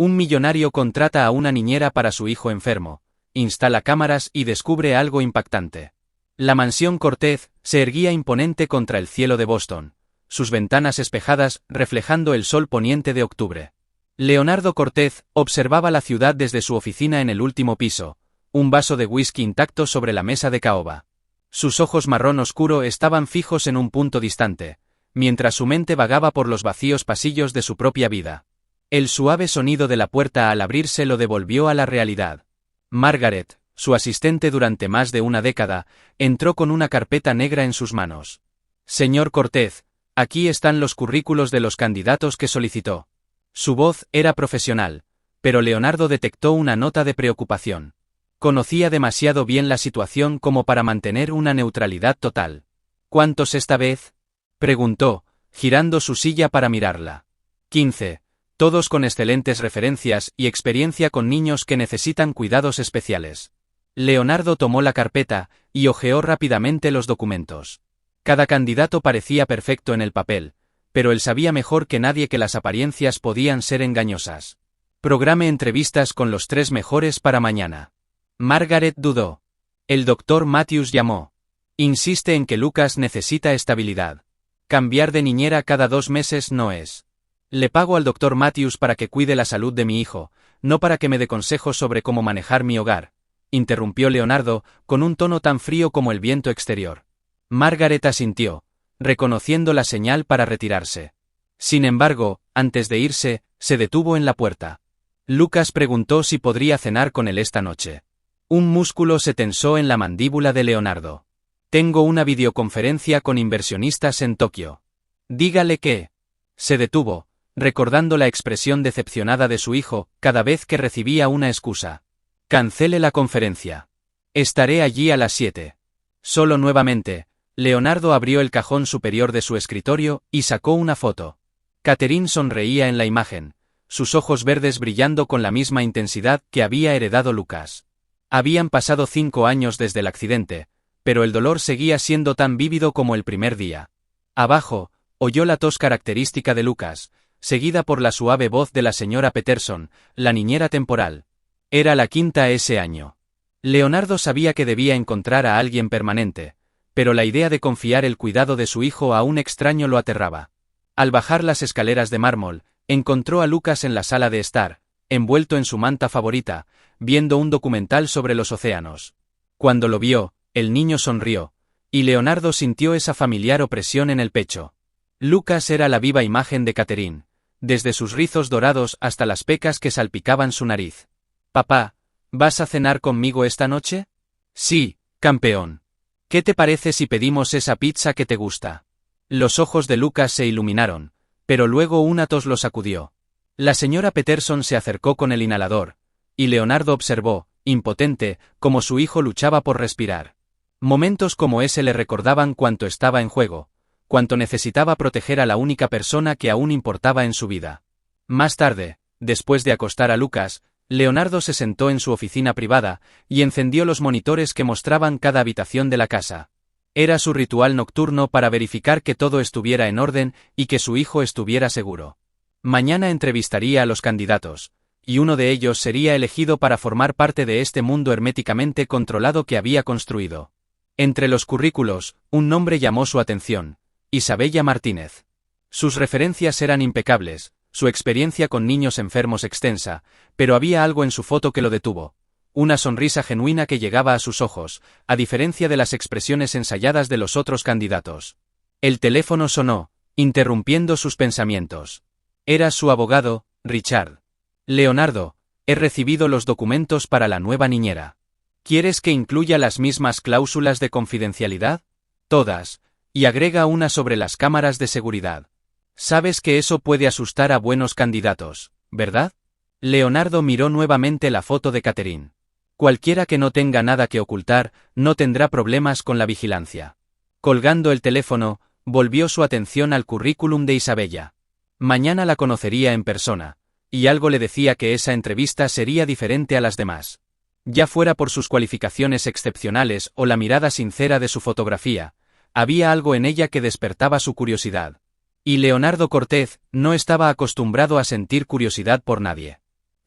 Un millonario contrata a una niñera para su hijo enfermo, instala cámaras y descubre algo impactante. La mansión Cortez se erguía imponente contra el cielo de Boston, sus ventanas espejadas reflejando el sol poniente de octubre. Leonardo Cortez observaba la ciudad desde su oficina en el último piso, un vaso de whisky intacto sobre la mesa de caoba. Sus ojos marrón oscuro estaban fijos en un punto distante, mientras su mente vagaba por los vacíos pasillos de su propia vida. El suave sonido de la puerta al abrirse lo devolvió a la realidad. Margaret, su asistente durante más de una década, entró con una carpeta negra en sus manos. Señor Cortez, aquí están los currículos de los candidatos que solicitó. Su voz era profesional, pero Leonardo detectó una nota de preocupación. Conocía demasiado bien la situación como para mantener una neutralidad total. ¿Cuántos esta vez?, preguntó, girando su silla para mirarla. 15. Todos con excelentes referencias y experiencia con niños que necesitan cuidados especiales. Leonardo tomó la carpeta y hojeó rápidamente los documentos. Cada candidato parecía perfecto en el papel, pero él sabía mejor que nadie que las apariencias podían ser engañosas. Programe entrevistas con los 3 mejores para mañana. Margaret dudó. El doctor Matthews llamó. Insiste en que Lucas necesita estabilidad. Cambiar de niñera cada 2 meses no es. Le pago al doctor Matthews para que cuide la salud de mi hijo, no para que me dé consejos sobre cómo manejar mi hogar, interrumpió Leonardo, con un tono tan frío como el viento exterior. Margaret asintió, reconociendo la señal para retirarse. Sin embargo, antes de irse, se detuvo en la puerta. Lucas preguntó si podría cenar con él esta noche. Un músculo se tensó en la mandíbula de Leonardo. Tengo una videoconferencia con inversionistas en Tokio. Dígale que. Se detuvo, recordando la expresión decepcionada de su hijo cada vez que recibía una excusa. Cancele la conferencia. Estaré allí a las 7. Solo nuevamente, Leonardo abrió el cajón superior de su escritorio y sacó una foto. Catherine sonreía en la imagen, sus ojos verdes brillando con la misma intensidad que había heredado Lucas. Habían pasado 5 años desde el accidente, pero el dolor seguía siendo tan vívido como el primer día. Abajo, oyó la tos característica de Lucas, seguida por la suave voz de la señora Peterson, la niñera temporal. Era la 5ª ese año. Leonardo sabía que debía encontrar a alguien permanente, pero la idea de confiar el cuidado de su hijo a un extraño lo aterraba. Al bajar las escaleras de mármol, encontró a Lucas en la sala de estar, envuelto en su manta favorita, viendo un documental sobre los océanos. Cuando lo vio, el niño sonrió, y Leonardo sintió esa familiar opresión en el pecho. Lucas era la viva imagen de Catherine, desde sus rizos dorados hasta las pecas que salpicaban su nariz. «Papá, ¿vas a cenar conmigo esta noche?» «Sí, campeón. ¿Qué te parece si pedimos esa pizza que te gusta?» Los ojos de Lucas se iluminaron, pero luego una tos lo sacudió. La señora Peterson se acercó con el inhalador, y Leonardo observó, impotente, cómo su hijo luchaba por respirar. Momentos como ese le recordaban cuánto estaba en juego, cuánto necesitaba proteger a la única persona que aún importaba en su vida. Más tarde, después de acostar a Lucas, Leonardo se sentó en su oficina privada y encendió los monitores que mostraban cada habitación de la casa. Era su ritual nocturno para verificar que todo estuviera en orden y que su hijo estuviera seguro. Mañana entrevistaría a los candidatos, y uno de ellos sería elegido para formar parte de este mundo herméticamente controlado que había construido. Entre los currículos, un nombre llamó su atención: Isabella Martínez. Sus referencias eran impecables, su experiencia con niños enfermos extensa, pero había algo en su foto que lo detuvo. Una sonrisa genuina que llegaba a sus ojos, a diferencia de las expresiones ensayadas de los otros candidatos. El teléfono sonó, interrumpiendo sus pensamientos. Era su abogado, Richard. Leonardo, he recibido los documentos para la nueva niñera. ¿Quieres que incluya las mismas cláusulas de confidencialidad? Todas, y agrega una sobre las cámaras de seguridad. Sabes que eso puede asustar a buenos candidatos, ¿verdad? Leonardo miró nuevamente la foto de Catherine. Cualquiera que no tenga nada que ocultar, no tendrá problemas con la vigilancia. Colgando el teléfono, volvió su atención al currículum de Isabella. Mañana la conocería en persona, y algo le decía que esa entrevista sería diferente a las demás. Ya fuera por sus cualificaciones excepcionales o la mirada sincera de su fotografía, había algo en ella que despertaba su curiosidad. Y Leonardo Cortez no estaba acostumbrado a sentir curiosidad por nadie.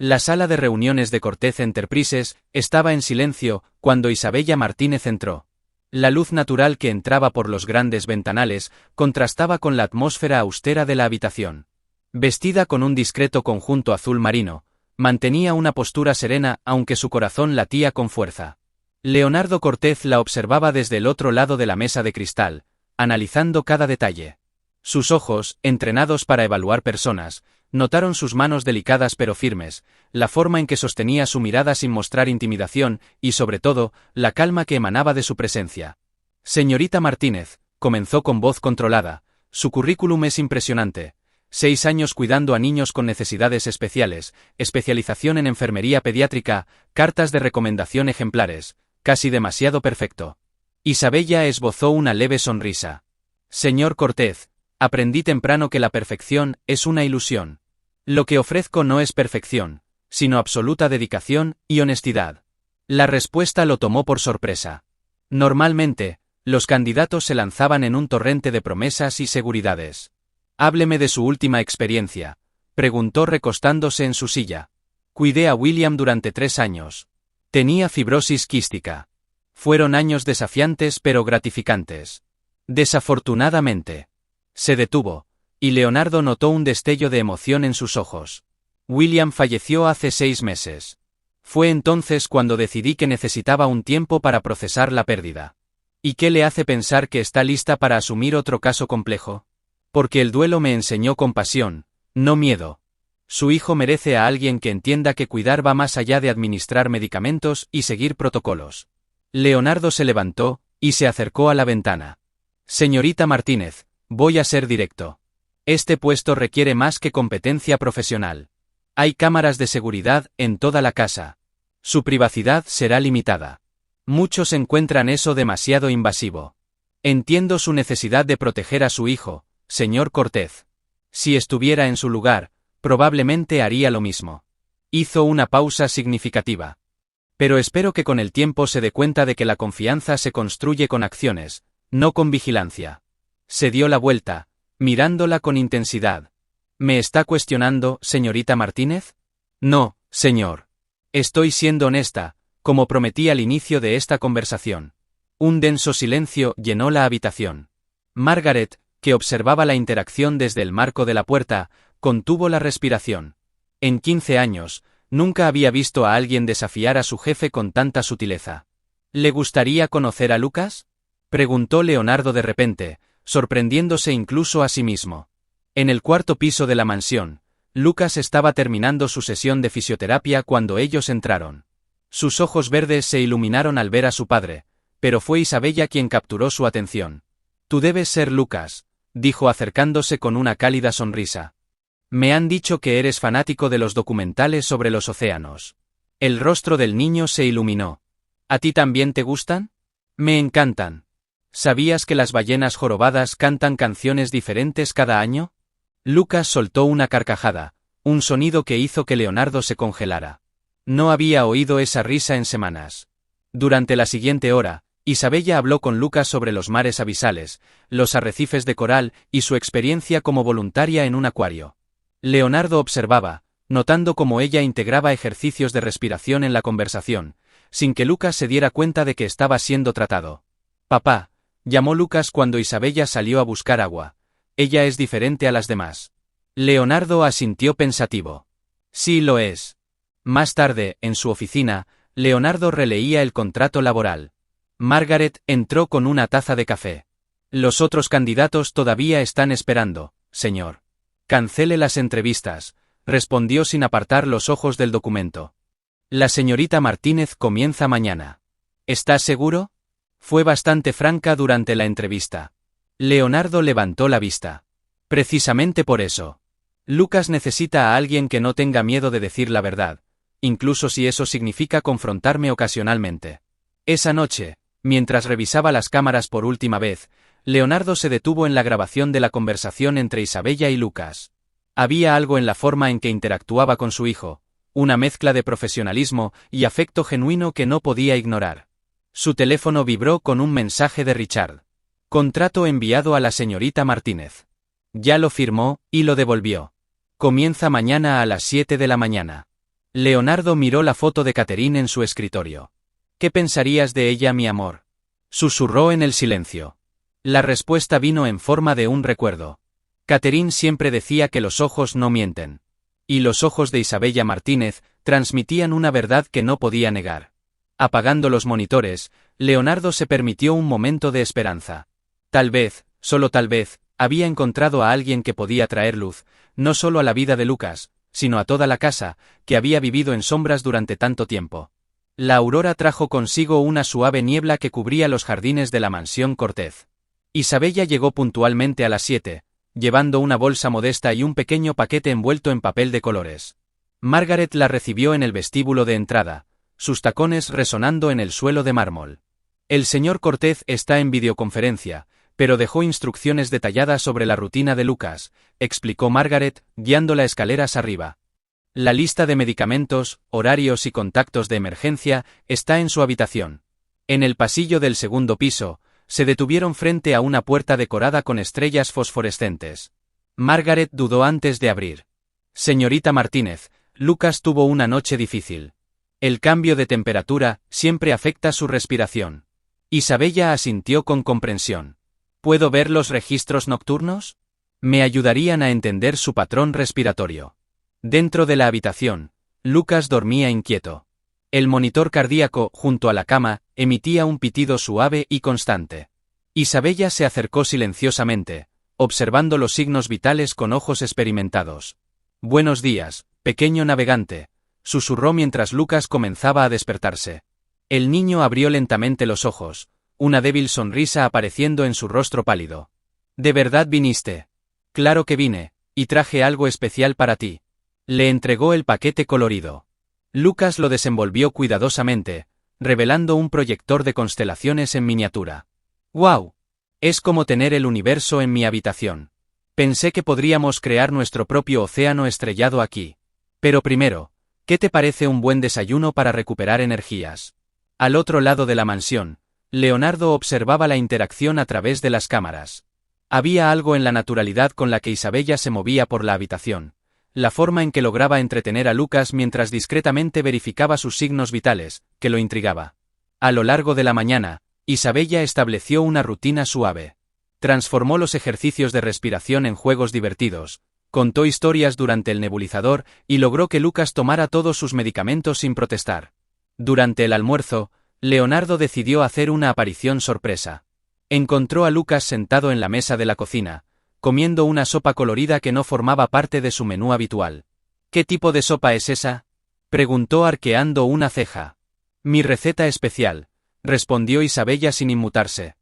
La sala de reuniones de Cortez Enterprises estaba en silencio cuando Isabella Martínez entró. La luz natural que entraba por los grandes ventanales contrastaba con la atmósfera austera de la habitación. Vestida con un discreto conjunto azul marino, mantenía una postura serena aunque su corazón latía con fuerza. Leonardo Cortez la observaba desde el otro lado de la mesa de cristal, analizando cada detalle. Sus ojos, entrenados para evaluar personas, notaron sus manos delicadas pero firmes, la forma en que sostenía su mirada sin mostrar intimidación y, sobre todo, la calma que emanaba de su presencia. Señorita Martínez, comenzó con voz controlada, su currículum es impresionante. 6 años cuidando a niños con necesidades especiales, especialización en enfermería pediátrica, cartas de recomendación ejemplares, casi demasiado perfecto. Isabella esbozó una leve sonrisa. Señor Cortez, aprendí temprano que la perfección es una ilusión. Lo que ofrezco no es perfección, sino absoluta dedicación y honestidad. La respuesta lo tomó por sorpresa. Normalmente, los candidatos se lanzaban en un torrente de promesas y seguridades. Hábleme de su última experiencia, preguntó recostándose en su silla. Cuidé a William durante 3 años. Tenía fibrosis quística. Fueron años desafiantes pero gratificantes. Desafortunadamente. Se detuvo, y Leonardo notó un destello de emoción en sus ojos. William falleció hace 6 meses. Fue entonces cuando decidí que necesitaba un tiempo para procesar la pérdida. ¿Y qué le hace pensar que está lista para asumir otro caso complejo? Porque el duelo me enseñó compasión, no miedo. Su hijo merece a alguien que entienda que cuidar va más allá de administrar medicamentos y seguir protocolos. Leonardo se levantó y se acercó a la ventana. Señorita Martínez, voy a ser directo. Este puesto requiere más que competencia profesional. Hay cámaras de seguridad en toda la casa. Su privacidad será limitada. Muchos encuentran eso demasiado invasivo. Entiendo su necesidad de proteger a su hijo, señor Cortez. Si estuviera en su lugar, probablemente haría lo mismo. Hizo una pausa significativa. Pero espero que con el tiempo se dé cuenta de que la confianza se construye con acciones, no con vigilancia. Se dio la vuelta, mirándola con intensidad. ¿Me está cuestionando, señorita Martínez? No, señor. Estoy siendo honesta, como prometí al inicio de esta conversación. Un denso silencio llenó la habitación. Margaret, que observaba la interacción desde el marco de la puerta, contuvo la respiración. En 15 años, nunca había visto a alguien desafiar a su jefe con tanta sutileza. ¿Le gustaría conocer a Lucas?, preguntó Leonardo de repente, sorprendiéndose incluso a sí mismo. En el 4.º piso de la mansión, Lucas estaba terminando su sesión de fisioterapia cuando ellos entraron. Sus ojos verdes se iluminaron al ver a su padre, pero fue Isabella quien capturó su atención. Tú debes ser Lucas, dijo acercándose con una cálida sonrisa. Me han dicho que eres fanático de los documentales sobre los océanos. El rostro del niño se iluminó. ¿A ti también te gustan? Me encantan. ¿Sabías que las ballenas jorobadas cantan canciones diferentes cada año? Lucas soltó una carcajada, un sonido que hizo que Leonardo se congelara. No había oído esa risa en semanas. Durante la siguiente hora, Isabella habló con Lucas sobre los mares abisales, los arrecifes de coral y su experiencia como voluntaria en un acuario. Leonardo observaba, notando cómo ella integraba ejercicios de respiración en la conversación, sin que Lucas se diera cuenta de que estaba siendo tratado. Papá, llamó Lucas cuando Isabella salió a buscar agua. Ella es diferente a las demás. Leonardo asintió pensativo. Sí lo es. Más tarde, en su oficina, Leonardo releía el contrato laboral. Margaret entró con una taza de café. Los otros candidatos todavía están esperando, señor. Cancele las entrevistas, respondió sin apartar los ojos del documento. La señorita Martínez comienza mañana. ¿Estás seguro? Fue bastante franca durante la entrevista. Leonardo levantó la vista. Precisamente por eso. Lucas necesita a alguien que no tenga miedo de decir la verdad, incluso si eso significa confrontarme ocasionalmente. Esa noche, mientras revisaba las cámaras por última vez, Leonardo se detuvo en la grabación de la conversación entre Isabella y Lucas. Había algo en la forma en que interactuaba con su hijo, una mezcla de profesionalismo y afecto genuino que no podía ignorar. Su teléfono vibró con un mensaje de Richard. Contrato enviado a la señorita Martínez. Ya lo firmó y lo devolvió. Comienza mañana a las 7 de la mañana. Leonardo miró la foto de Catherine en su escritorio. ¿Qué pensarías de ella, mi amor? Susurró en el silencio. La respuesta vino en forma de un recuerdo. Catherine siempre decía que los ojos no mienten. Y los ojos de Isabella Martínez transmitían una verdad que no podía negar. Apagando los monitores, Leonardo se permitió un momento de esperanza. Tal vez, solo tal vez, había encontrado a alguien que podía traer luz, no solo a la vida de Lucas, sino a toda la casa, que había vivido en sombras durante tanto tiempo. La aurora trajo consigo una suave niebla que cubría los jardines de la mansión Cortez. Isabella llegó puntualmente a las 7, llevando una bolsa modesta y un pequeño paquete envuelto en papel de colores. Margaret la recibió en el vestíbulo de entrada, sus tacones resonando en el suelo de mármol. El señor Cortez está en videoconferencia, pero dejó instrucciones detalladas sobre la rutina de Lucas, explicó Margaret, guiándola escaleras arriba. La lista de medicamentos, horarios y contactos de emergencia está en su habitación. En el pasillo del segundo piso, se detuvieron frente a una puerta decorada con estrellas fosforescentes. Margaret dudó antes de abrir. Señorita Martínez, Lucas tuvo una noche difícil. El cambio de temperatura siempre afecta su respiración. Isabella asintió con comprensión. ¿Puedo ver los registros nocturnos? Me ayudarían a entender su patrón respiratorio. Dentro de la habitación, Lucas dormía inquieto. El monitor cardíaco, junto a la cama, emitía un pitido suave y constante. Isabella se acercó silenciosamente, observando los signos vitales con ojos experimentados. Buenos días, pequeño navegante, susurró mientras Lucas comenzaba a despertarse. El niño abrió lentamente los ojos, una débil sonrisa apareciendo en su rostro pálido. ¿De verdad viniste? Claro que vine, y traje algo especial para ti. Le entregó el paquete colorido. Lucas lo desenvolvió cuidadosamente, revelando un proyector de constelaciones en miniatura. ¡Guau! Es como tener el universo en mi habitación. Pensé que podríamos crear nuestro propio océano estrellado aquí. Pero primero, ¿qué te parece un buen desayuno para recuperar energías? Al otro lado de la mansión, Leonardo observaba la interacción a través de las cámaras. Había algo en la naturalidad con la que Isabella se movía por la habitación, la forma en que lograba entretener a Lucas mientras discretamente verificaba sus signos vitales, que lo intrigaba. A lo largo de la mañana, Isabella estableció una rutina suave. Transformó los ejercicios de respiración en juegos divertidos, contó historias durante el nebulizador y logró que Lucas tomara todos sus medicamentos sin protestar. Durante el almuerzo, Leonardo decidió hacer una aparición sorpresa. Encontró a Lucas sentado en la mesa de la cocina, comiendo una sopa colorida que no formaba parte de su menú habitual. ¿Qué tipo de sopa es esa?, preguntó arqueando una ceja. Mi receta especial, respondió Isabella sin inmutarse.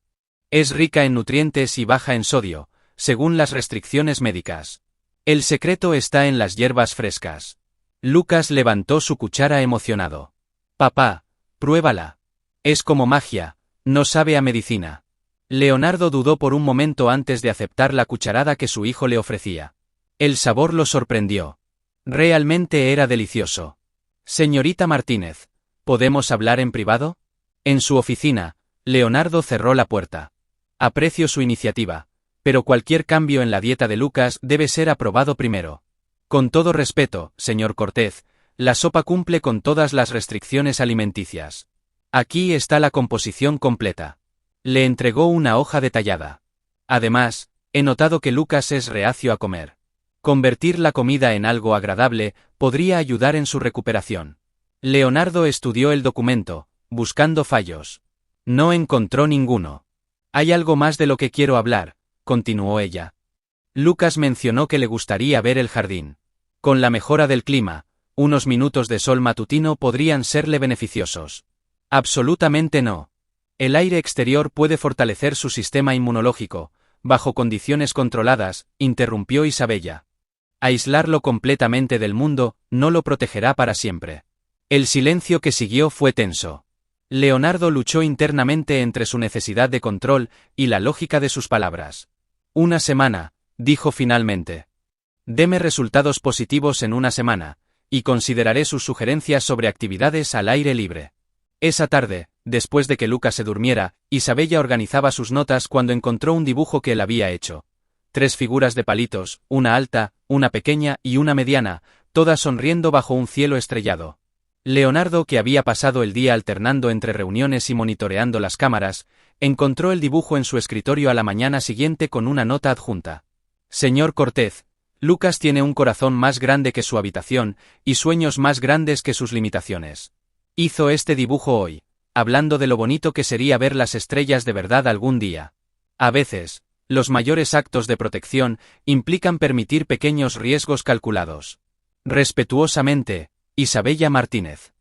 Es rica en nutrientes y baja en sodio, según las restricciones médicas. El secreto está en las hierbas frescas. Lucas levantó su cuchara emocionado. Papá, pruébala. Es como magia, no sabe a medicina. Leonardo dudó por un momento antes de aceptar la cucharada que su hijo le ofrecía. El sabor lo sorprendió. Realmente era delicioso. Señorita Martínez, ¿podemos hablar en privado? En su oficina, Leonardo cerró la puerta. Aprecio su iniciativa, pero cualquier cambio en la dieta de Lucas debe ser aprobado primero. Con todo respeto, señor Cortez, la sopa cumple con todas las restricciones alimenticias. Aquí está la composición completa. Le entregó una hoja detallada. Además, he notado que Lucas es reacio a comer. Convertir la comida en algo agradable podría ayudar en su recuperación. Leonardo estudió el documento, buscando fallos. No encontró ninguno. Hay algo más de lo que quiero hablar, continuó ella. Lucas mencionó que le gustaría ver el jardín. Con la mejora del clima, unos minutos de sol matutino podrían serle beneficiosos. Absolutamente no. El aire exterior puede fortalecer su sistema inmunológico, bajo condiciones controladas, interrumpió Isabella. Aislarlo completamente del mundo no lo protegerá para siempre. El silencio que siguió fue tenso. Leonardo luchó internamente entre su necesidad de control y la lógica de sus palabras. Una semana, dijo finalmente. Deme resultados positivos en una semana, y consideraré sus sugerencias sobre actividades al aire libre. Esa tarde, después de que Lucas se durmiera, Isabella organizaba sus notas cuando encontró un dibujo que él había hecho. 3 figuras de palitos, una alta, una pequeña y una mediana, todas sonriendo bajo un cielo estrellado. Leonardo, que había pasado el día alternando entre reuniones y monitoreando las cámaras, encontró el dibujo en su escritorio a la mañana siguiente con una nota adjunta. Señor Cortez, Lucas tiene un corazón más grande que su habitación y sueños más grandes que sus limitaciones. Hizo este dibujo hoy, hablando de lo bonito que sería ver las estrellas de verdad algún día. A veces, los mayores actos de protección implican permitir pequeños riesgos calculados. Respetuosamente, Isabella Martínez.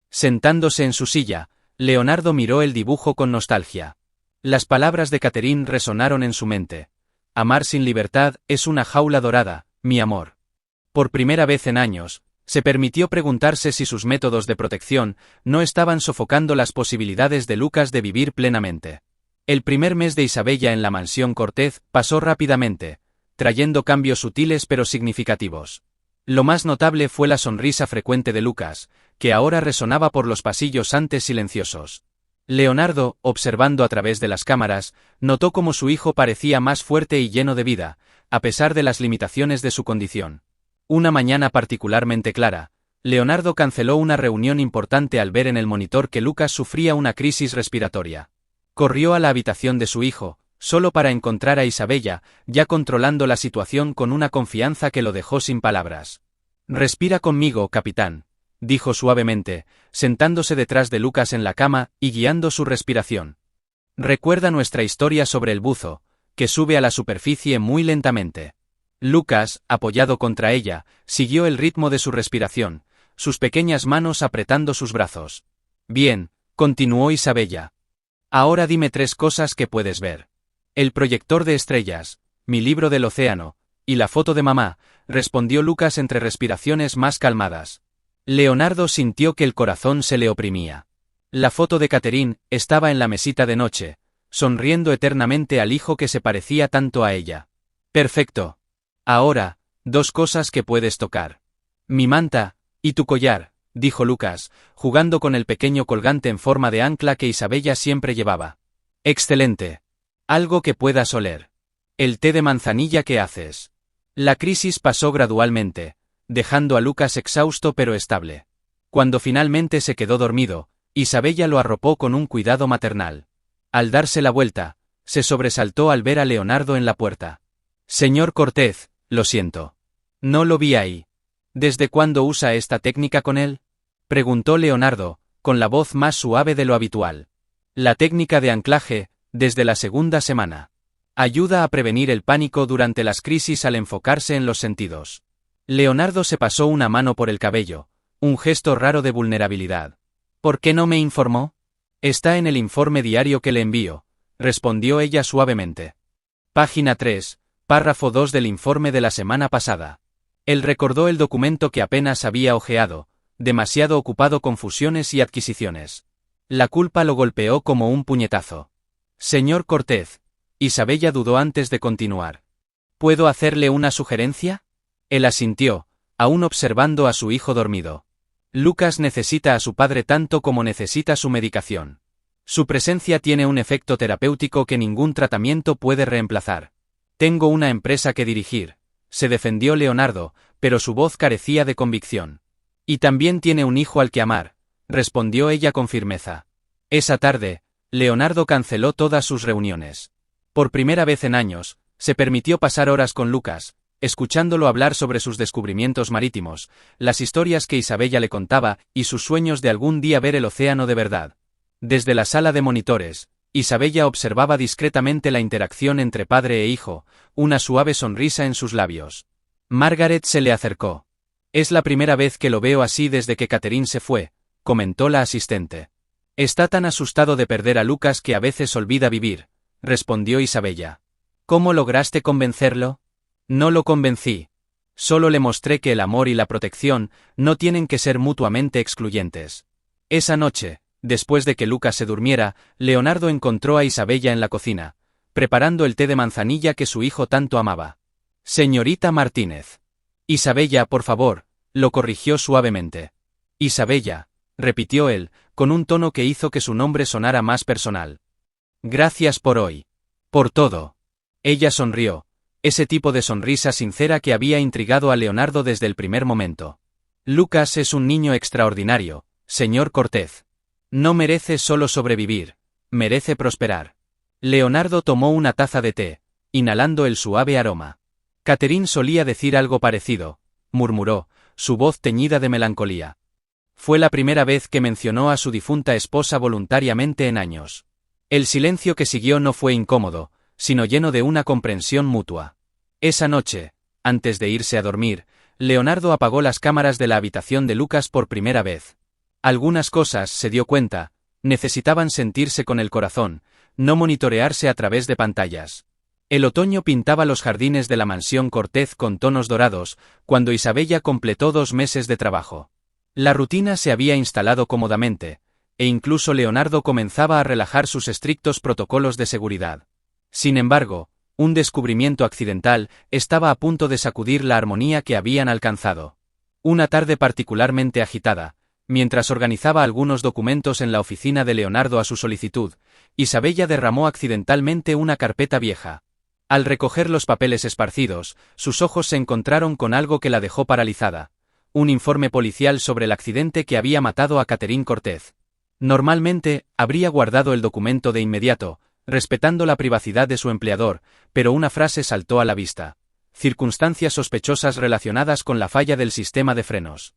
Sentándose en su silla, Leonardo miró el dibujo con nostalgia. Las palabras de Catherine resonaron en su mente. Amar sin libertad es una jaula dorada, mi amor. Por primera vez en años, se permitió preguntarse si sus métodos de protección no estaban sofocando las posibilidades de Lucas de vivir plenamente. El primer mes de Isabella en la mansión Cortez pasó rápidamente, trayendo cambios sutiles pero significativos. Lo más notable fue la sonrisa frecuente de Lucas, que ahora resonaba por los pasillos antes silenciosos. Leonardo, observando a través de las cámaras, notó cómo su hijo parecía más fuerte y lleno de vida, a pesar de las limitaciones de su condición. Una mañana particularmente clara, Leonardo canceló una reunión importante al ver en el monitor que Lucas sufría una crisis respiratoria. Corrió a la habitación de su hijo, solo para encontrar a Isabella, ya controlando la situación con una confianza que lo dejó sin palabras. «Respira conmigo, capitán», dijo suavemente, sentándose detrás de Lucas en la cama y guiando su respiración. «Recuerda nuestra historia sobre el buzo, que sube a la superficie muy lentamente». Lucas, apoyado contra ella, siguió el ritmo de su respiración, sus pequeñas manos apretando sus brazos. «Bien», continuó Isabella. «Ahora dime 3 cosas que puedes ver. El proyector de estrellas, mi libro del océano, y la foto de mamá», respondió Lucas entre respiraciones más calmadas. Leonardo sintió que el corazón se le oprimía. La foto de Catherine estaba en la mesita de noche, sonriendo eternamente al hijo que se parecía tanto a ella. «Perfecto. Ahora, 2 cosas que puedes tocar. Mi manta, y tu collar», dijo Lucas, jugando con el pequeño colgante en forma de ancla que Isabella siempre llevaba. «Excelente. Algo que puedas oler. El té de manzanilla que haces». La crisis pasó gradualmente, dejando a Lucas exhausto pero estable. Cuando finalmente se quedó dormido, Isabella lo arropó con un cuidado maternal. Al darse la vuelta, se sobresaltó al ver a Leonardo en la puerta. «Señor Cortez, lo siento. No lo vi ahí. ¿Desde cuándo usa esta técnica con él?», preguntó Leonardo, con la voz más suave de lo habitual. «La técnica de anclaje, desde la 2ª semana. Ayuda a prevenir el pánico durante las crisis al enfocarse en los sentidos». Leonardo se pasó una mano por el cabello, un gesto raro de vulnerabilidad. «¿Por qué no me informó?». «Está en el informe diario que le envío», respondió ella suavemente. Página 3, párrafo 2 del informe de la semana pasada. Él recordó el documento que apenas había hojeado, demasiado ocupado con fusiones y adquisiciones. La culpa lo golpeó como un puñetazo. «Señor Cortez», Isabella dudó antes de continuar. «¿Puedo hacerle una sugerencia?». Él asintió, aún observando a su hijo dormido. «Lucas necesita a su padre tanto como necesita su medicación. Su presencia tiene un efecto terapéutico que ningún tratamiento puede reemplazar. Tengo una empresa que dirigir», se defendió Leonardo, pero su voz carecía de convicción. «Y también tiene un hijo al que amar», respondió ella con firmeza. Esa tarde, Leonardo canceló todas sus reuniones. Por primera vez en años, se permitió pasar horas con Lucas, escuchándolo hablar sobre sus descubrimientos marítimos, las historias que Isabella le contaba y sus sueños de algún día ver el océano de verdad. Desde la sala de monitores, Isabella observaba discretamente la interacción entre padre e hijo, una suave sonrisa en sus labios. Margaret se le acercó. «Es la primera vez que lo veo así desde que Catherine se fue», comentó la asistente. «Está tan asustado de perder a Lucas que a veces olvida vivir», respondió Isabella. «¿Cómo lograste convencerlo?». «No lo convencí. Solo le mostré que el amor y la protección no tienen que ser mutuamente excluyentes». Esa noche, después de que Lucas se durmiera, Leonardo encontró a Isabella en la cocina, preparando el té de manzanilla que su hijo tanto amaba. «Señorita Martínez». «Isabella, por favor», lo corrigió suavemente. «Isabella», repitió él, con un tono que hizo que su nombre sonara más personal. «Gracias por hoy. Por todo». Ella sonrió, ese tipo de sonrisa sincera que había intrigado a Leonardo desde el primer momento. Lucas es un niño extraordinario, señor Cortez. No merece solo sobrevivir, merece prosperar. Leonardo tomó una taza de té, inhalando el suave aroma. Catherine solía decir algo parecido, murmuró, su voz teñida de melancolía. Fue la primera vez que mencionó a su difunta esposa voluntariamente en años. El silencio que siguió no fue incómodo, sino lleno de una comprensión mutua. Esa noche, antes de irse a dormir, Leonardo apagó las cámaras de la habitación de Lucas por primera vez. Algunas cosas, se dio cuenta, necesitaban sentirse con el corazón, no monitorearse a través de pantallas. El otoño pintaba los jardines de la mansión Cortez con tonos dorados, cuando Isabella completó 2 meses de trabajo. La rutina se había instalado cómodamente, e incluso Leonardo comenzaba a relajar sus estrictos protocolos de seguridad. Sin embargo, un descubrimiento accidental estaba a punto de sacudir la armonía que habían alcanzado. Una tarde particularmente agitada, mientras organizaba algunos documentos en la oficina de Leonardo a su solicitud, Isabella derramó accidentalmente una carpeta vieja. Al recoger los papeles esparcidos, sus ojos se encontraron con algo que la dejó paralizada. Un informe policial sobre el accidente que había matado a Catherine Cortez. Normalmente, habría guardado el documento de inmediato, respetando la privacidad de su empleador, pero una frase saltó a la vista. Circunstancias sospechosas relacionadas con la falla del sistema de frenos.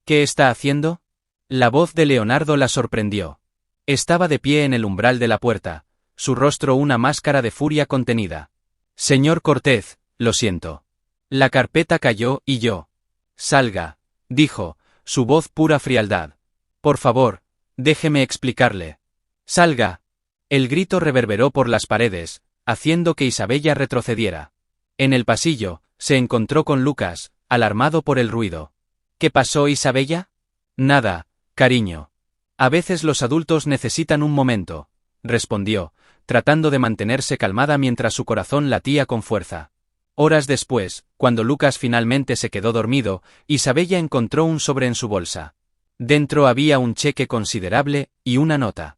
¿Qué está haciendo? La voz de Leonardo la sorprendió. Estaba de pie en el umbral de la puerta, su rostro una máscara de furia contenida. Señor Cortez, lo siento. La carpeta cayó y yo. Salga, dijo, su voz pura frialdad. Por favor, déjeme explicarle. Salga. El grito reverberó por las paredes, haciendo que Isabella retrocediera. En el pasillo, se encontró con Lucas, alarmado por el ruido. ¿Qué pasó, Isabella? Nada, cariño. A veces los adultos necesitan un momento, respondió, tratando de mantenerse calmada mientras su corazón latía con fuerza. Horas después, cuando Lucas finalmente se quedó dormido, Isabella encontró un sobre en su bolsa. Dentro había un cheque considerable y una nota.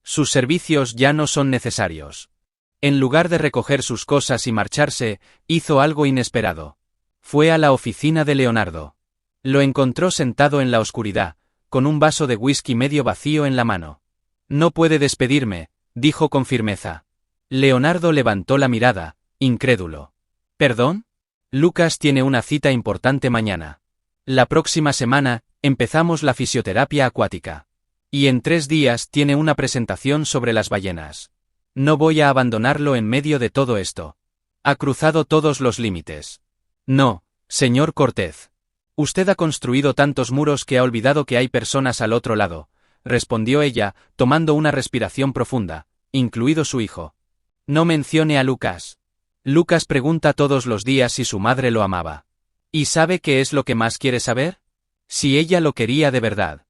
Sus servicios ya no son necesarios. En lugar de recoger sus cosas y marcharse, hizo algo inesperado. Fue a la oficina de Leonardo. Lo encontró sentado en la oscuridad, con un vaso de whisky medio vacío en la mano. No puede despedirme, dijo con firmeza. Leonardo levantó la mirada, incrédulo. ¿Perdón? Lucas tiene una cita importante mañana. La próxima semana, empezamos la fisioterapia acuática. Y en 3 días tiene una presentación sobre las ballenas. No voy a abandonarlo en medio de todo esto. Ha cruzado todos los límites. No, señor Cortez. Usted ha construido tantos muros que ha olvidado que hay personas al otro lado, respondió ella, tomando una respiración profunda, incluido su hijo. No mencione a Lucas. Lucas pregunta todos los días si su madre lo amaba. ¿Y sabe qué es lo que más quiere saber? Si ella lo quería de verdad.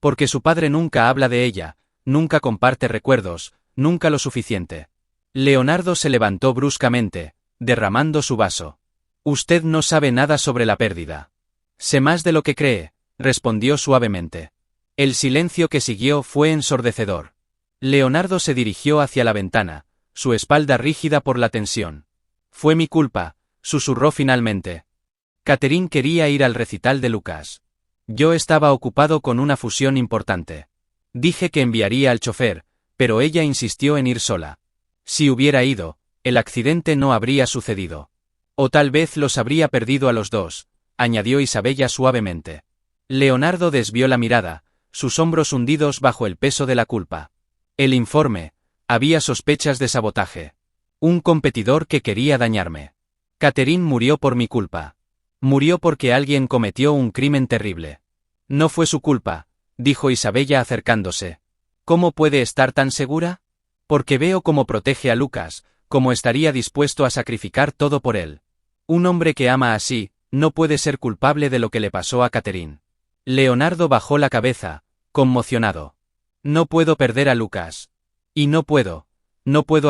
Porque su padre nunca habla de ella, nunca comparte recuerdos, nunca lo suficiente. Leonardo se levantó bruscamente, derramando su vaso. Usted no sabe nada sobre la pérdida. Sé más de lo que cree, respondió suavemente. El silencio que siguió fue ensordecedor. Leonardo se dirigió hacia la ventana, su espalda rígida por la tensión. Fue mi culpa, susurró finalmente. Catherine quería ir al recital de Lucas. Yo estaba ocupado con una fusión importante. Dije que enviaría al chofer, pero ella insistió en ir sola. Si hubiera ido, el accidente no habría sucedido. O tal vez los habría perdido a los dos, añadió Isabella suavemente. Leonardo desvió la mirada, sus hombros hundidos bajo el peso de la culpa. El informe, había sospechas de sabotaje. Un competidor que quería dañarme. Catherine murió por mi culpa. Murió porque alguien cometió un crimen terrible. No fue su culpa, dijo Isabella acercándose. ¿Cómo puede estar tan segura? Porque veo cómo protege a Lucas, cómo estaría dispuesto a sacrificar todo por él. Un hombre que ama así, no puede ser culpable de lo que le pasó a Catherine. Leonardo bajó la cabeza, conmocionado. No puedo perder a Lucas. Y no puedo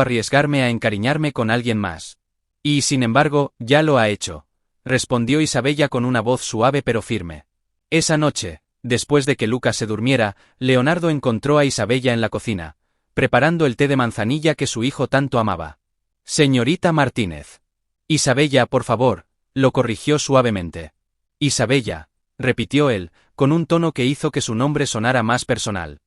arriesgarme a encariñarme con alguien más. Y sin embargo, ya lo ha hecho, respondió Isabella con una voz suave pero firme. Esa noche, después de que Lucas se durmiera, Leonardo encontró a Isabella en la cocina, preparando el té de manzanilla que su hijo tanto amaba. Señorita Martínez. Isabella, por favor, lo corrigió suavemente. Isabella, repitió él, con un tono que hizo que su nombre sonara más personal.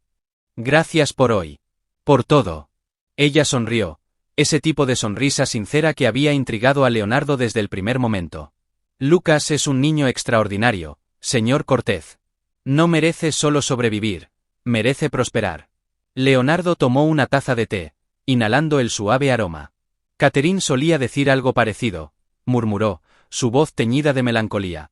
Gracias por hoy. Por todo. Ella sonrió, ese tipo de sonrisa sincera que había intrigado a Leonardo desde el primer momento. Lucas es un niño extraordinario, señor Cortez. No merece solo sobrevivir, merece prosperar. Leonardo tomó una taza de té, inhalando el suave aroma. Catherine solía decir algo parecido, murmuró, su voz teñida de melancolía.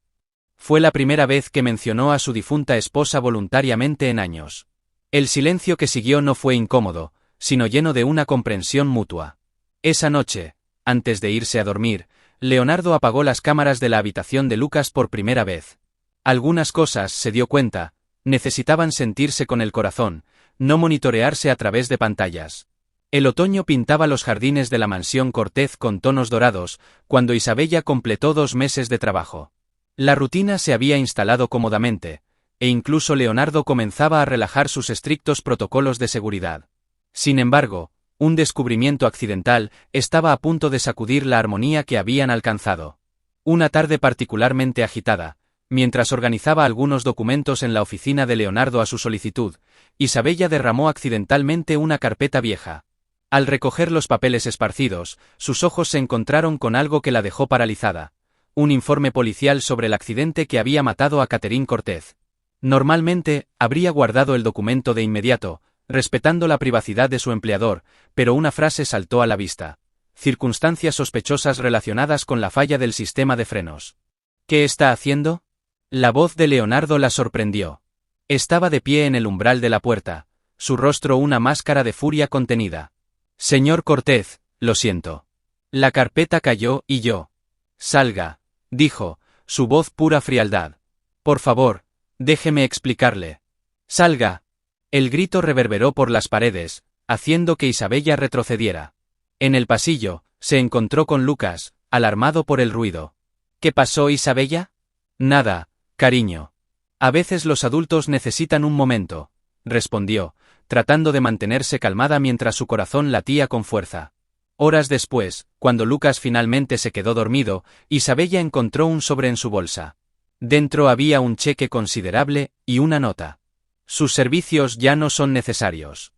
Fue la primera vez que mencionó a su difunta esposa voluntariamente en años. El silencio que siguió no fue incómodo, sino lleno de una comprensión mutua. Esa noche, antes de irse a dormir, Leonardo apagó las cámaras de la habitación de Lucas por primera vez. Algunas cosas, se dio cuenta, necesitaban sentirse con el corazón, no monitorearse a través de pantallas. El otoño pintaba los jardines de la mansión Cortez con tonos dorados, cuando Isabella completó 2 meses de trabajo. La rutina se había instalado cómodamente, e incluso Leonardo comenzaba a relajar sus estrictos protocolos de seguridad. Sin embargo, un descubrimiento accidental estaba a punto de sacudir la armonía que habían alcanzado. Una tarde particularmente agitada, mientras organizaba algunos documentos en la oficina de Leonardo a su solicitud, Isabella derramó accidentalmente una carpeta vieja. Al recoger los papeles esparcidos, sus ojos se encontraron con algo que la dejó paralizada. Un informe policial sobre el accidente que había matado a Catherine Cortez. Normalmente, habría guardado el documento de inmediato, respetando la privacidad de su empleador, pero una frase saltó a la vista. Circunstancias sospechosas relacionadas con la falla del sistema de frenos. ¿Qué está haciendo? La voz de Leonardo la sorprendió. Estaba de pie en el umbral de la puerta, su rostro una máscara de furia contenida. Señor Cortez, lo siento. La carpeta cayó y yo. Salga, dijo, su voz pura frialdad. Por favor, déjeme explicarle. Salga. El grito reverberó por las paredes, haciendo que Isabella retrocediera. En el pasillo, se encontró con Lucas, alarmado por el ruido. ¿Qué pasó, Isabella? Nada, cariño. A veces los adultos necesitan un momento, respondió, tratando de mantenerse calmada mientras su corazón latía con fuerza. Horas después, cuando Lucas finalmente se quedó dormido, Isabella encontró un sobre en su bolsa. Dentro había un cheque considerable y una nota. Sus servicios ya no son necesarios.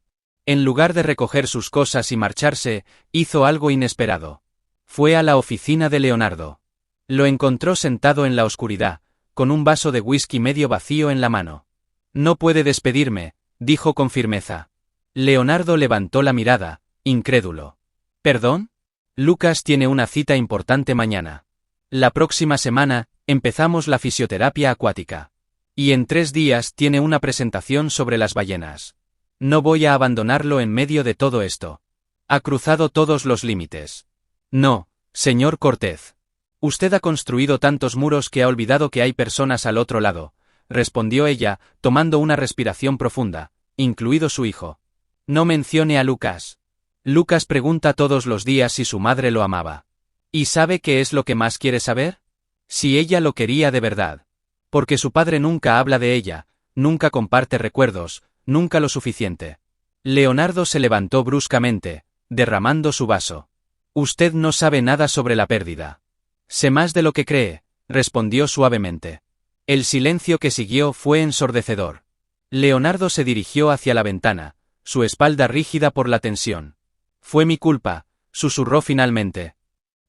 En lugar de recoger sus cosas y marcharse, hizo algo inesperado. Fue a la oficina de Leonardo. Lo encontró sentado en la oscuridad, con un vaso de whisky medio vacío en la mano. No puede despedirme, dijo con firmeza. Leonardo levantó la mirada, incrédulo. ¿Perdón? Lucas tiene una cita importante mañana. La próxima semana, empezamos la fisioterapia acuática. Y en 3 días tiene una presentación sobre las ballenas. No voy a abandonarlo en medio de todo esto. Ha cruzado todos los límites. No, señor Cortez. Usted ha construido tantos muros que ha olvidado que hay personas al otro lado, respondió ella, tomando una respiración profunda, incluido su hijo. No mencione a Lucas. Lucas pregunta todos los días si su madre lo amaba. ¿Y sabe qué es lo que más quiere saber? Si ella lo quería de verdad. Porque su padre nunca habla de ella, nunca comparte recuerdos, nunca lo suficiente. Leonardo se levantó bruscamente, derramando su vaso. Usted no sabe nada sobre la pérdida. Sé más de lo que cree, respondió suavemente. El silencio que siguió fue ensordecedor. Leonardo se dirigió hacia la ventana, su espalda rígida por la tensión. Fue mi culpa, susurró finalmente.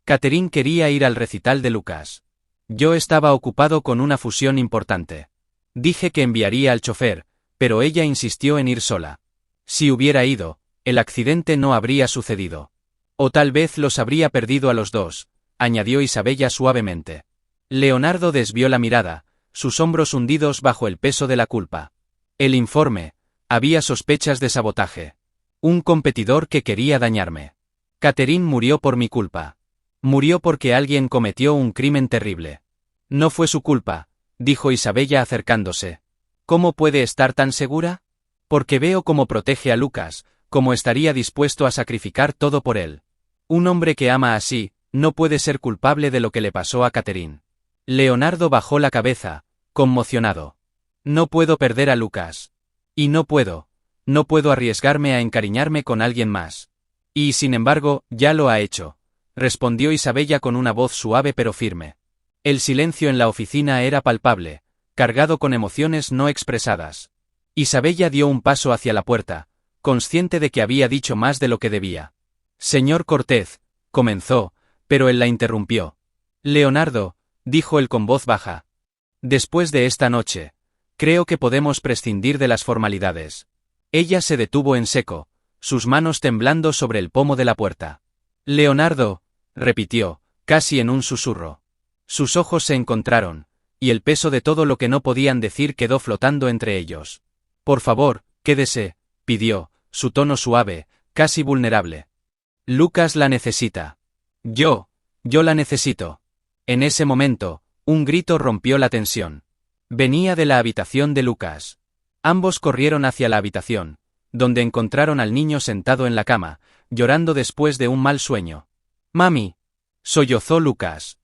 Catherine quería ir al recital de Lucas. Yo estaba ocupado con una fusión importante. Dije que enviaría al chofer, pero ella insistió en ir sola. Si hubiera ido, el accidente no habría sucedido. O tal vez los habría perdido a los dos, añadió Isabella suavemente. Leonardo desvió la mirada, sus hombros hundidos bajo el peso de la culpa. El informe, había sospechas de sabotaje. Un competidor que quería dañarme. Catherine murió por mi culpa. Murió porque alguien cometió un crimen terrible. No fue su culpa, dijo Isabella acercándose. ¿Cómo puede estar tan segura? Porque veo cómo protege a Lucas, cómo estaría dispuesto a sacrificar todo por él. Un hombre que ama así, no puede ser culpable de lo que le pasó a Catherine. Leonardo bajó la cabeza, conmocionado. No puedo perder a Lucas. Y no puedo arriesgarme a encariñarme con alguien más. Y sin embargo, ya lo ha hecho, respondió Isabella con una voz suave pero firme. El silencio en la oficina era palpable. cargado con emociones no expresadas. Isabella dio un paso hacia la puerta, consciente de que había dicho más de lo que debía. Señor Cortez, comenzó, pero él la interrumpió. Leonardo, dijo él con voz baja. Después de esta noche, creo que podemos prescindir de las formalidades. Ella se detuvo en seco, sus manos temblando sobre el pomo de la puerta. Leonardo, repitió, casi en un susurro. Sus ojos se encontraron, y el peso de todo lo que no podían decir quedó flotando entre ellos. Por favor, quédese, pidió, su tono suave, casi vulnerable. Lucas la necesita. Yo la necesito. En ese momento, un grito rompió la tensión. Venía de la habitación de Lucas. Ambos corrieron hacia la habitación, donde encontraron al niño sentado en la cama, llorando después de un mal sueño. Mami, sollozó Lucas.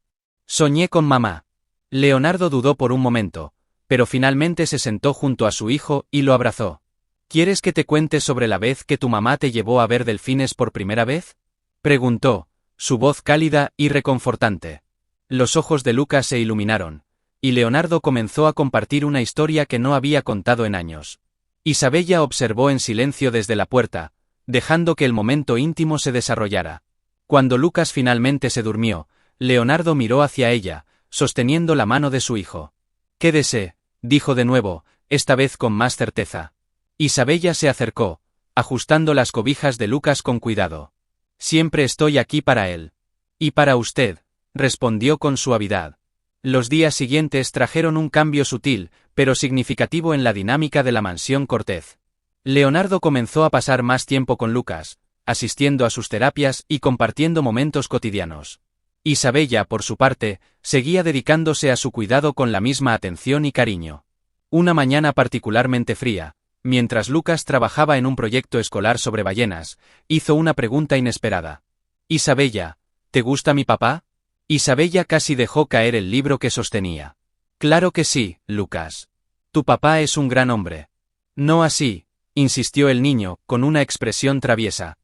Soñé con mamá. Leonardo dudó por un momento, pero finalmente se sentó junto a su hijo y lo abrazó. ¿Quieres que te cuente sobre la vez que tu mamá te llevó a ver delfines por primera vez? Preguntó, su voz cálida y reconfortante. Los ojos de Lucas se iluminaron, y Leonardo comenzó a compartir una historia que no había contado en años. Isabella observó en silencio desde la puerta, dejando que el momento íntimo se desarrollara. Cuando Lucas finalmente se durmió, Leonardo miró hacia ella, sosteniendo la mano de su hijo. Quédese, dijo de nuevo, esta vez con más certeza. Isabella se acercó, ajustando las cobijas de Lucas con cuidado. Siempre estoy aquí para él. Y para usted, respondió con suavidad. Los días siguientes trajeron un cambio sutil, pero significativo en la dinámica de la mansión Cortez. Leonardo comenzó a pasar más tiempo con Lucas, asistiendo a sus terapias y compartiendo momentos cotidianos. Isabella, por su parte, seguía dedicándose a su cuidado con la misma atención y cariño. Una mañana particularmente fría, mientras Lucas trabajaba en un proyecto escolar sobre ballenas, hizo una pregunta inesperada. Isabella, ¿te gusta mi papá? Isabella casi dejó caer el libro que sostenía. Claro que sí, Lucas. Tu papá es un gran hombre. No así, insistió el niño, con una expresión traviesa.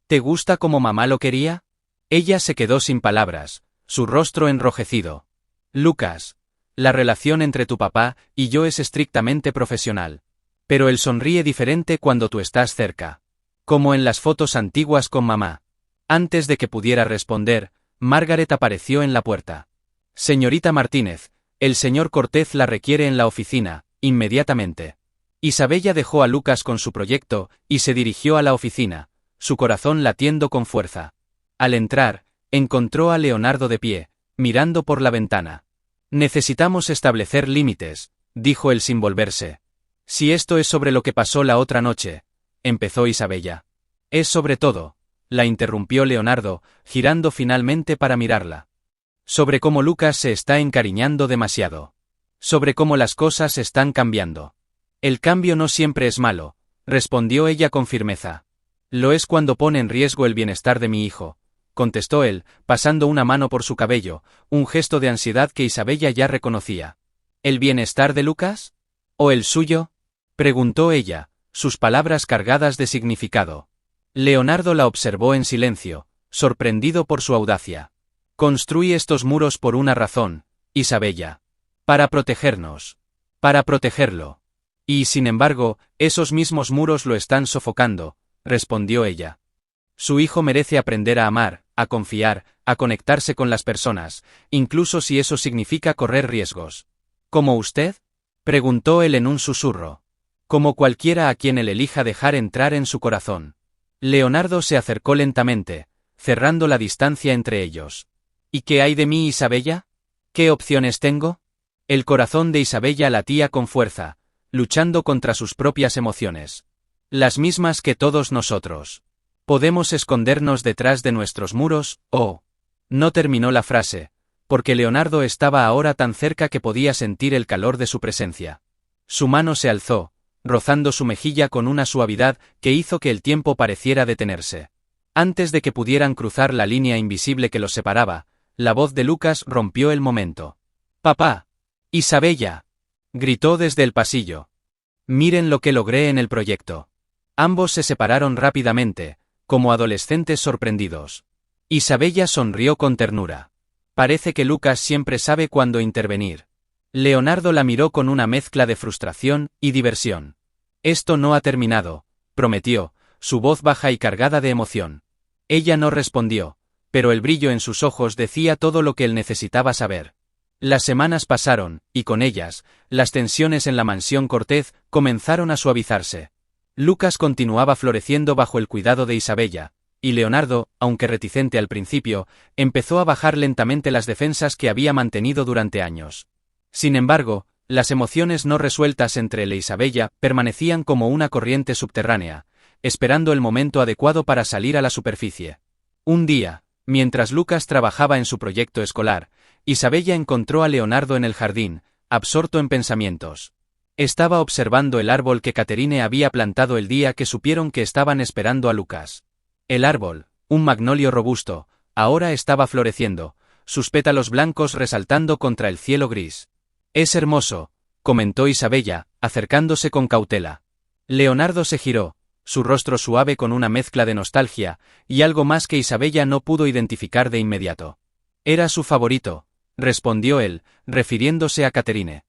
¿Te gusta como mamá lo quería? Ella se quedó sin palabras, su rostro enrojecido. Lucas, la relación entre tu papá y yo es estrictamente profesional. Pero él sonríe diferente cuando tú estás cerca. Como en las fotos antiguas con mamá. Antes de que pudiera responder, Margaret apareció en la puerta. Señorita Martínez, el señor Cortez la requiere en la oficina, inmediatamente. Isabella dejó a Lucas con su proyecto y se dirigió a la oficina, su corazón latiendo con fuerza. Al entrar, encontró a Leonardo de pie, mirando por la ventana. Necesitamos establecer límites, dijo él sin volverse. Si esto es sobre lo que pasó la otra noche, empezó Isabella. Es sobre todo, la interrumpió Leonardo, girando finalmente para mirarla. Sobre cómo Lucas se está encariñando demasiado. Sobre cómo las cosas están cambiando. El cambio no siempre es malo, respondió ella con firmeza. Lo es cuando pone en riesgo el bienestar de mi hijo, contestó él, pasando una mano por su cabello, un gesto de ansiedad que Isabella ya reconocía. ¿El bienestar de Lucas? ¿O el suyo? Preguntó ella, sus palabras cargadas de significado. Leonardo la observó en silencio, sorprendido por su audacia. Construí estos muros por una razón, Isabella. Para protegernos. Para protegerlo. Y, sin embargo, esos mismos muros lo están sofocando, respondió ella. Su hijo merece aprender a amar, a confiar, a conectarse con las personas, incluso si eso significa correr riesgos. ¿Como usted? Preguntó él en un susurro. Como cualquiera a quien él elija dejar entrar en su corazón. Leonardo se acercó lentamente, cerrando la distancia entre ellos. ¿Y qué hay de mí, Isabella? ¿Qué opciones tengo? El corazón de Isabella latía con fuerza, luchando contra sus propias emociones. Las mismas que todos nosotros. Podemos escondernos detrás de nuestros muros, o... No terminó la frase, porque Leonardo estaba ahora tan cerca que podía sentir el calor de su presencia. Su mano se alzó, rozando su mejilla con una suavidad que hizo que el tiempo pareciera detenerse. Antes de que pudieran cruzar la línea invisible que los separaba, la voz de Lucas rompió el momento. «¡Papá! ¡Isabella!», gritó desde el pasillo. «Miren lo que logré en el proyecto». Ambos se separaron rápidamente, como adolescentes sorprendidos. Isabella sonrió con ternura. Parece que Lucas siempre sabe cuándo intervenir. Leonardo la miró con una mezcla de frustración y diversión. Esto no ha terminado, prometió, su voz baja y cargada de emoción. Ella no respondió, pero el brillo en sus ojos decía todo lo que él necesitaba saber. Las semanas pasaron, y con ellas, las tensiones en la mansión Cortez comenzaron a suavizarse. Lucas continuaba floreciendo bajo el cuidado de Isabella, y Leonardo, aunque reticente al principio, empezó a bajar lentamente las defensas que había mantenido durante años. Sin embargo, las emociones no resueltas entre él e Isabella permanecían como una corriente subterránea, esperando el momento adecuado para salir a la superficie. Un día, mientras Lucas trabajaba en su proyecto escolar, Isabella encontró a Leonardo en el jardín, absorto en pensamientos. Estaba observando el árbol que Catherine había plantado el día que supieron que estaban esperando a Lucas. El árbol, un magnolio robusto, ahora estaba floreciendo, sus pétalos blancos resaltando contra el cielo gris. «Es hermoso», comentó Isabella, acercándose con cautela. Leonardo se giró, su rostro suave con una mezcla de nostalgia, y algo más que Isabella no pudo identificar de inmediato. «Era su favorito», respondió él, refiriéndose a Catherine.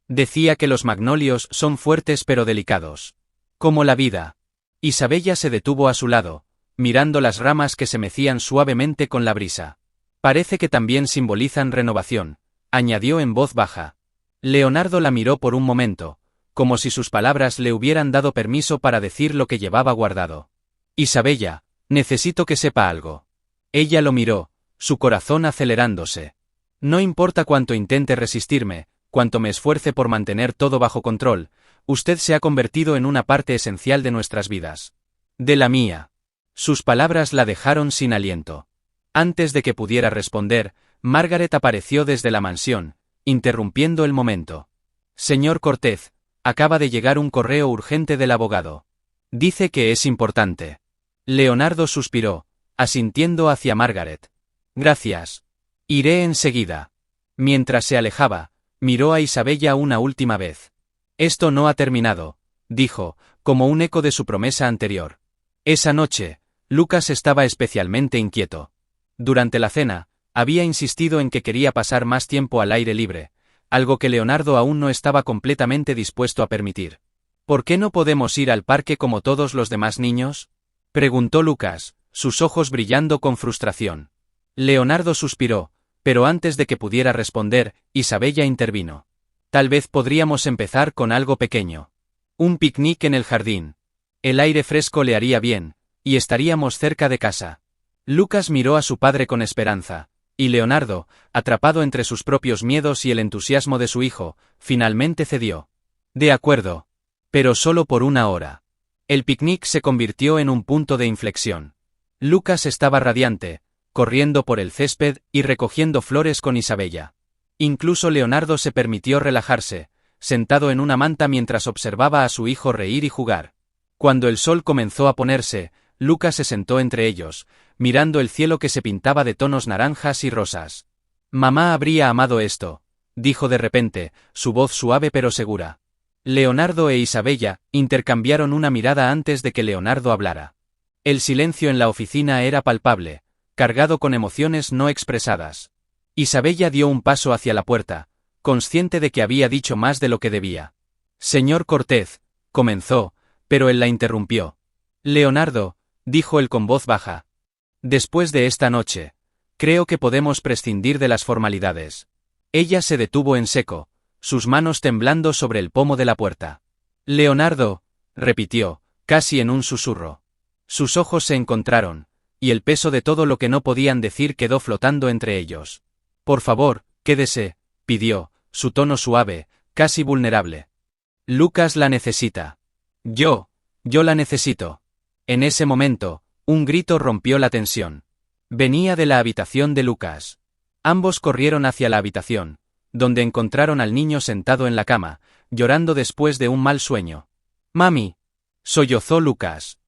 «Decía que los magnolios son fuertes pero delicados. Como la vida». Isabella se detuvo a su lado, mirando las ramas que se mecían suavemente con la brisa. «Parece que también simbolizan renovación», añadió en voz baja. Leonardo la miró por un momento, como si sus palabras le hubieran dado permiso para decir lo que llevaba guardado. «Isabella, necesito que sepa algo». Ella lo miró, su corazón acelerándose. «No importa cuánto intente resistirme, cuánto me esfuerce por mantener todo bajo control, usted se ha convertido en una parte esencial de nuestras vidas. De la mía». Sus palabras la dejaron sin aliento. Antes de que pudiera responder, Margaret apareció desde la mansión, interrumpiendo el momento. «Señor Cortez, acaba de llegar un correo urgente del abogado. Dice que es importante». Leonardo suspiró, asintiendo hacia Margaret. «Gracias. Iré enseguida». Mientras se alejaba, miró a Isabella una última vez. «Esto no ha terminado», dijo, como un eco de su promesa anterior. Esa noche, Lucas estaba especialmente inquieto. Durante la cena, había insistido en que quería pasar más tiempo al aire libre, algo que Leonardo aún no estaba completamente dispuesto a permitir. «¿Por qué no podemos ir al parque como todos los demás niños?», preguntó Lucas, sus ojos brillando con frustración. Leonardo suspiró, pero antes de que pudiera responder, Isabella intervino. «Tal vez podríamos empezar con algo pequeño. Un picnic en el jardín. El aire fresco le haría bien, y estaríamos cerca de casa». Lucas miró a su padre con esperanza, y Leonardo, atrapado entre sus propios miedos y el entusiasmo de su hijo, finalmente cedió. «De acuerdo. Pero solo por una hora». El picnic se convirtió en un punto de inflexión. Lucas estaba radiante, corriendo por el césped y recogiendo flores con Isabella. Incluso Leonardo se permitió relajarse, sentado en una manta mientras observaba a su hijo reír y jugar. Cuando el sol comenzó a ponerse, Lucas se sentó entre ellos, mirando el cielo que se pintaba de tonos naranjas y rosas. «Mamá habría amado esto», dijo de repente, su voz suave pero segura. Leonardo e Isabella intercambiaron una mirada antes de que Leonardo hablara. El silencio en la oficina era palpable, cargado con emociones no expresadas. Isabella dio un paso hacia la puerta, consciente de que había dicho más de lo que debía. «Señor Cortez», comenzó, pero él la interrumpió. «Leonardo», dijo él con voz baja. «Después de esta noche, creo que podemos prescindir de las formalidades». Ella se detuvo en seco, sus manos temblando sobre el pomo de la puerta. «Leonardo», repitió, casi en un susurro. Sus ojos se encontraron, y el peso de todo lo que no podían decir quedó flotando entre ellos. «Por favor, quédese», pidió, su tono suave, casi vulnerable. «Lucas la necesita. Yo la necesito». En ese momento, un grito rompió la tensión. Venía de la habitación de Lucas. Ambos corrieron hacia la habitación, donde encontraron al niño sentado en la cama, llorando después de un mal sueño. «Mami», sollozó Lucas.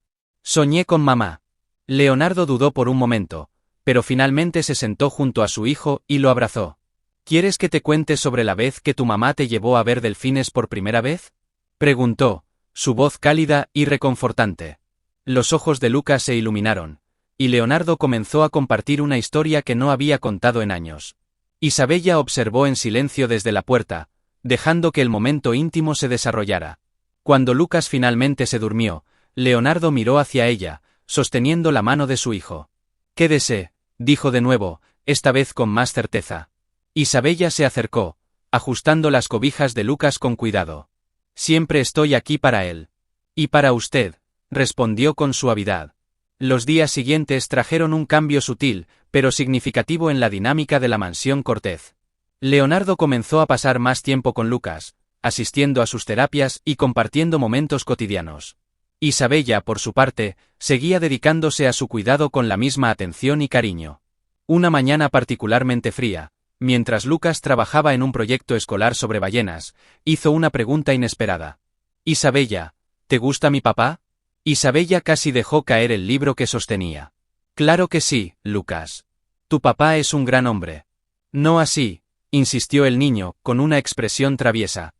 «Soñé con mamá». Leonardo dudó por un momento, pero finalmente se sentó junto a su hijo y lo abrazó. «¿Quieres que te cuente sobre la vez que tu mamá te llevó a ver delfines por primera vez?», preguntó, su voz cálida y reconfortante. Los ojos de Lucas se iluminaron, y Leonardo comenzó a compartir una historia que no había contado en años. Isabella observó en silencio desde la puerta, dejando que el momento íntimo se desarrollara. Cuando Lucas finalmente se durmió, Leonardo miró hacia ella, sosteniendo la mano de su hijo. «Quédese», dijo de nuevo, esta vez con más certeza. Isabella se acercó, ajustando las cobijas de Lucas con cuidado. «Siempre estoy aquí para él. Y para usted», respondió con suavidad. Los días siguientes trajeron un cambio sutil, pero significativo en la dinámica de la mansión Cortez. Leonardo comenzó a pasar más tiempo con Lucas, asistiendo a sus terapias y compartiendo momentos cotidianos. Isabella, por su parte, seguía dedicándose a su cuidado con la misma atención y cariño. Una mañana particularmente fría, mientras Lucas trabajaba en un proyecto escolar sobre ballenas, hizo una pregunta inesperada. «Isabella, ¿te gusta mi papá?» Isabella casi dejó caer el libro que sostenía. «Claro que sí, Lucas. Tu papá es un gran hombre». «No así», insistió el niño, con una expresión traviesa.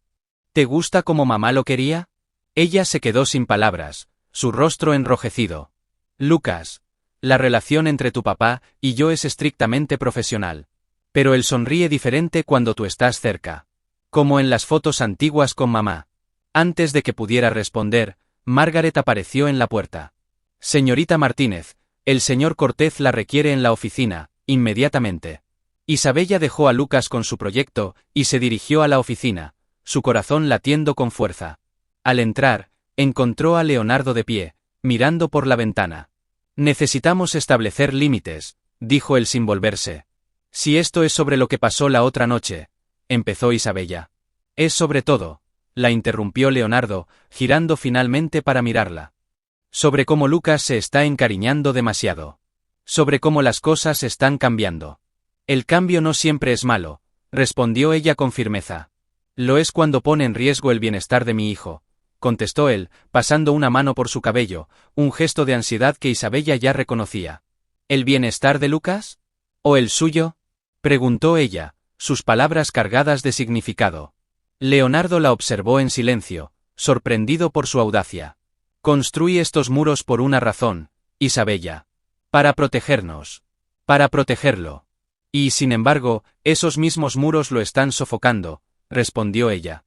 «¿Te gusta como mamá lo quería?» Ella se quedó sin palabras, su rostro enrojecido. «Lucas, la relación entre tu papá y yo es estrictamente profesional. Pero él sonríe diferente cuando tú estás cerca. Como en las fotos antiguas con mamá». Antes de que pudiera responder, Margaret apareció en la puerta. «Señorita Martínez, el señor Cortez la requiere en la oficina, inmediatamente». Isabella dejó a Lucas con su proyecto y se dirigió a la oficina, su corazón latiendo con fuerza. Al entrar, encontró a Leonardo de pie, mirando por la ventana. «Necesitamos establecer límites», dijo él sin volverse. «Si esto es sobre lo que pasó la otra noche», empezó Isabella. «Es sobre todo», la interrumpió Leonardo, girando finalmente para mirarla. «Sobre cómo Lucas se está encariñando demasiado. Sobre cómo las cosas están cambiando». «El cambio no siempre es malo», respondió ella con firmeza. «Lo es cuando pone en riesgo el bienestar de mi hijo», contestó él, pasando una mano por su cabello, un gesto de ansiedad que Isabella ya reconocía. «¿El bienestar de Lucas? ¿O el suyo?», preguntó ella, sus palabras cargadas de significado. Leonardo la observó en silencio, sorprendido por su audacia. «Construí estos muros por una razón, Isabella. Para protegernos. Para protegerlo. Y, sin embargo, esos mismos muros lo están sofocando», respondió ella.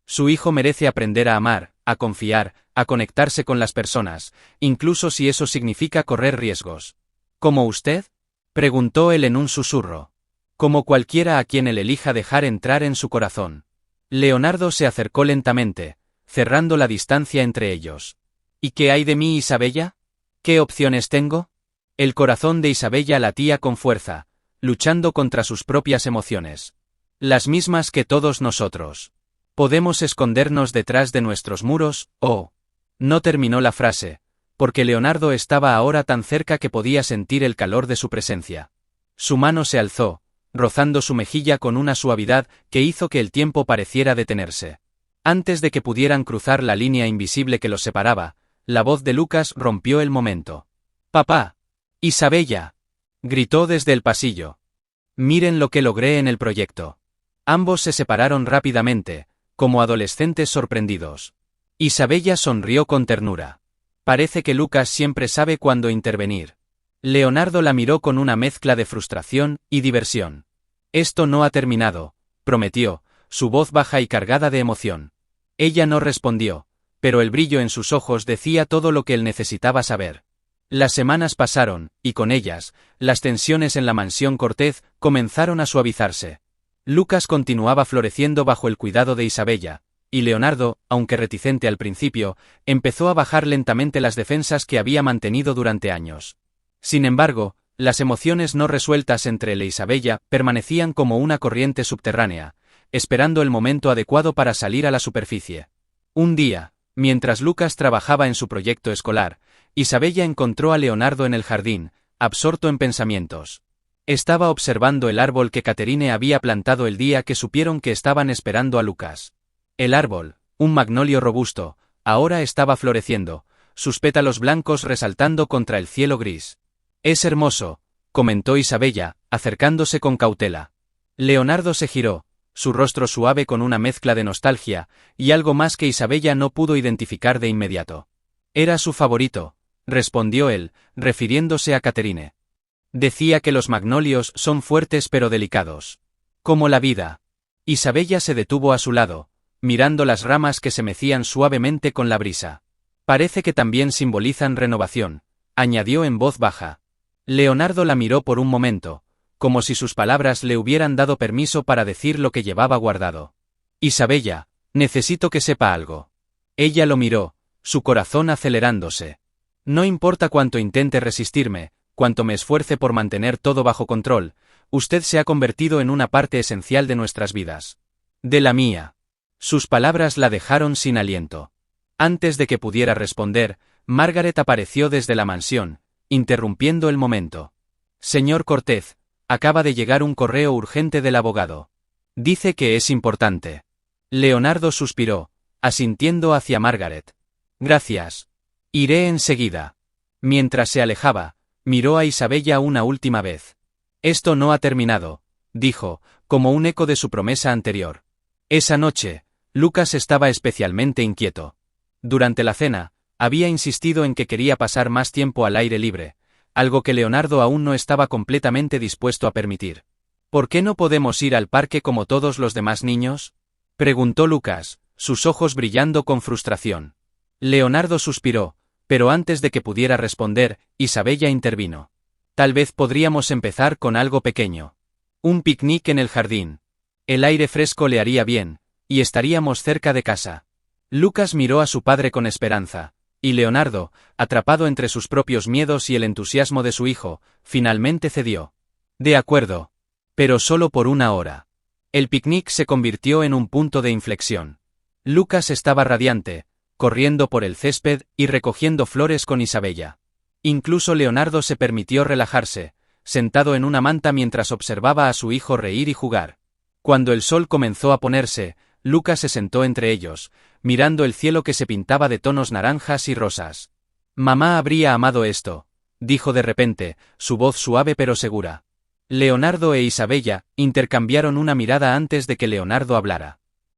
«Su hijo merece aprender a amar, a confiar, a conectarse con las personas, incluso si eso significa correr riesgos». «¿Como usted?», preguntó él en un susurro. «Como cualquiera a quien él elija dejar entrar en su corazón». Leonardo se acercó lentamente, cerrando la distancia entre ellos. «¿Y qué hay de mí, Isabella? ¿Qué opciones tengo?» El corazón de Isabella latía con fuerza, luchando contra sus propias emociones. «Las mismas que todos nosotros. Podemos escondernos detrás de nuestros muros, o...». No terminó la frase, porque Leonardo estaba ahora tan cerca que podía sentir el calor de su presencia. Su mano se alzó, rozando su mejilla con una suavidad que hizo que el tiempo pareciera detenerse. Antes de que pudieran cruzar la línea invisible que los separaba, la voz de Lucas rompió el momento. «Papá. Isabella», gritó desde el pasillo. «Miren lo que logré en el proyecto». Ambos se separaron rápidamente, como adolescentes sorprendidos. Isabella sonrió con ternura. «Parece que Lucas siempre sabe cuándo intervenir». Leonardo la miró con una mezcla de frustración y diversión. «Esto no ha terminado», prometió, su voz baja y cargada de emoción. Ella no respondió, pero el brillo en sus ojos decía todo lo que él necesitaba saber. Las semanas pasaron, y con ellas, las tensiones en la mansión Cortez comenzaron a suavizarse. Lucas continuaba floreciendo bajo el cuidado de Isabella, y Leonardo, aunque reticente al principio, empezó a bajar lentamente las defensas que había mantenido durante años. Sin embargo, las emociones no resueltas entre él e Isabella permanecían como una corriente subterránea, esperando el momento adecuado para salir a la superficie. Un día, mientras Lucas trabajaba en su proyecto escolar, Isabella encontró a Leonardo en el jardín, absorto en pensamientos. Estaba observando el árbol que Catherine había plantado el día que supieron que estaban esperando a Lucas. El árbol, un magnolio robusto, ahora estaba floreciendo, sus pétalos blancos resaltando contra el cielo gris. «Es hermoso», comentó Isabella, acercándose con cautela. Leonardo se giró, su rostro suave con una mezcla de nostalgia, y algo más que Isabella no pudo identificar de inmediato. «Era su favorito», respondió él, refiriéndose a Catherine. «Decía que los magnolios son fuertes pero delicados. Como la vida». Isabella se detuvo a su lado, mirando las ramas que se mecían suavemente con la brisa. Parece que también simbolizan renovación, añadió en voz baja. Leonardo la miró por un momento, como si sus palabras le hubieran dado permiso para decir lo que llevaba guardado. Isabella, necesito que sepa algo. Ella lo miró, su corazón acelerándose. No importa cuánto intente resistirme, cuánto me esfuerce por mantener todo bajo control, usted se ha convertido en una parte esencial de nuestras vidas. De la mía. Sus palabras la dejaron sin aliento. Antes de que pudiera responder, Margaret apareció desde la mansión, interrumpiendo el momento. Señor Cortez, acaba de llegar un correo urgente del abogado. Dice que es importante. Leonardo suspiró, asintiendo hacia Margaret. Gracias. Iré enseguida. Mientras se alejaba, miró a Isabella una última vez. Esto no ha terminado, dijo, como un eco de su promesa anterior. Esa noche, Lucas estaba especialmente inquieto. Durante la cena, había insistido en que quería pasar más tiempo al aire libre, algo que Leonardo aún no estaba completamente dispuesto a permitir. ¿Por qué no podemos ir al parque como todos los demás niños? Preguntó Lucas, sus ojos brillando con frustración. Leonardo suspiró, pero antes de que pudiera responder, Isabella intervino. Tal vez podríamos empezar con algo pequeño. Un picnic en el jardín. El aire fresco le haría bien, y estaríamos cerca de casa. Lucas miró a su padre con esperanza, y Leonardo, atrapado entre sus propios miedos y el entusiasmo de su hijo, finalmente cedió. De acuerdo. Pero solo por una hora. El picnic se convirtió en un punto de inflexión. Lucas estaba radiante, corriendo por el césped y recogiendo flores con Isabella. Incluso Leonardo se permitió relajarse, sentado en una manta mientras observaba a su hijo reír y jugar. Cuando el sol comenzó a ponerse, Lucas se sentó entre ellos, mirando el cielo que se pintaba de tonos naranjas y rosas. Mamá habría amado esto, dijo de repente, su voz suave pero segura. Leonardo e Isabella intercambiaron una mirada antes de que Leonardo hablara.